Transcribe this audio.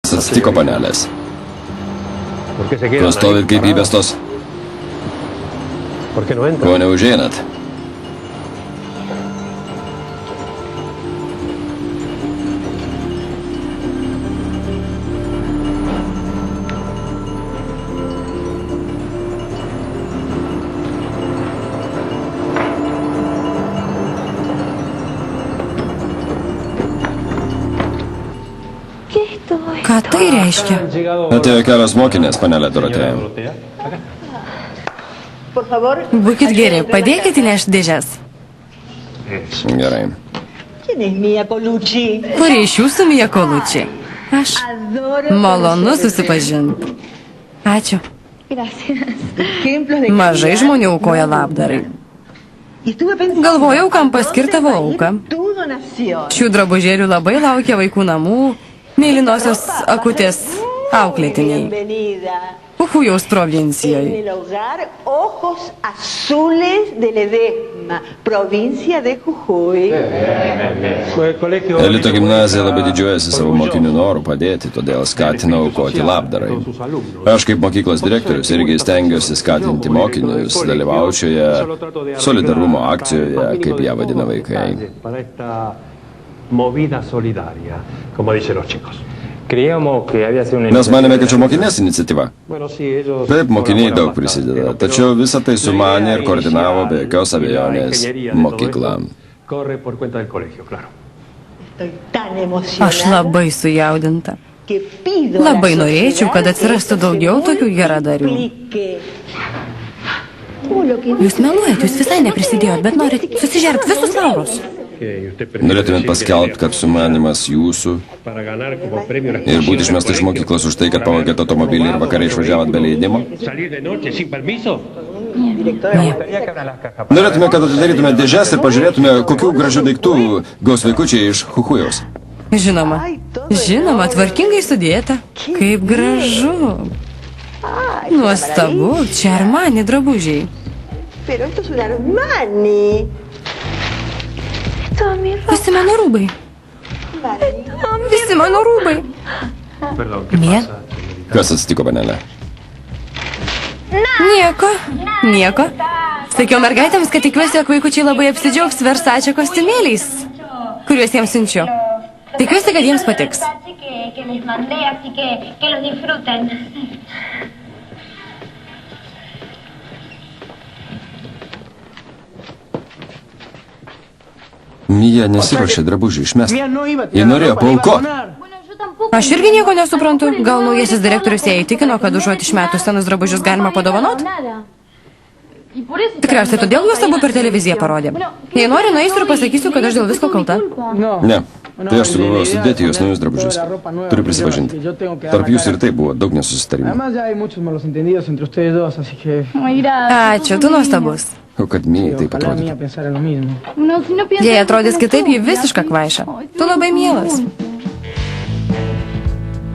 Atsitiko, panelės. Ko stovit kaip įbestos? Ko neužeinat? Ką tai reiškia? Atėjo kelios mokinės, panelė Dorotėja. Būkit geri, padėkit įnešti dėžes. Gerai. Kuri iš jūsų Mija Kolučiai? Aš. Malonu susipažinti. Ačiū. Mažai žmonių aukoja labdarai. Galvojau, kam paskirti tavo auką. Šių drabužėlių labai laukia vaikų namų, mėlynosios akutės auklėtiniai. Jujujaus provincijoje. Elito gimnazija labai didžiuojasi savo mokinių norų padėti, todėl skatina aukoti labdarai. Aš kaip mokyklos direktorius irgi stengiuosi skatinti mokinius dalyvaučioje solidarumo akcijoje, kaip ją vadina vaikai. Mes manėme, kad čia mokinės iniciatyva. Taip, mokiniai daug prisideda, tačiau visą tai sumanė ir koordinavo be jokios abejonės mokykla. Aš labai sujaudinta. Labai norėčiau, kad atsirastų daugiau tokių geradarių. Jūs meluojat, jūs visai neprisidėjot, bet norit susižerbt visus laurus. Norėtumėt paskelbti, kad sumanimas jūsų ir būti išmesta iš mokyklos už tai, kad pavogėt automobilį ir vakarai išvažiavot be leidimo? Norėtume, kad atidarytume dėžes ir pažiūrėtume, kokių gražių daiktų gaus vaikučiai iš Jujujaus. Žinoma, žinoma, tvarkingai sudėta. Kaip gražu. Nuostabu, čia Armani drabužiai. Visi mano rūbai. Visi mano rūbai. Mie? Kas atsitiko, panelė? Nieko, nieko. Sakiau mergaitėms, kad tikiuosi, jog vaikučiai labai apsidžiaugs Versace kostiumėliais, kuriuos jiems siunčiu. Tikiuosi, kad jiems patiks. Mija nesiruošė drabužių išmesti. Ji norėjo paaukoti. Aš irgi nieko nesuprantu. Gal naujasis direktorius ją įtikino, kad užuot išmetus senus drabužius galima padovanot? Tikriausiai todėl juos abu per televiziją parodė. Jei nori, nueisiu ir pasakysiu, kad aš dėl visko kalta. Ne, tai aš sugalvojau sudėti jos naujus drabužius. Turiu prisipažinti. Tarp jūsų ir tai buvo daug nesusitarimų. Ačiū, tu nuostabus. O kad Mijai taip atrodytų. Jei atrodys kitaip, ji visiška kvaiša. Tu labai mielas.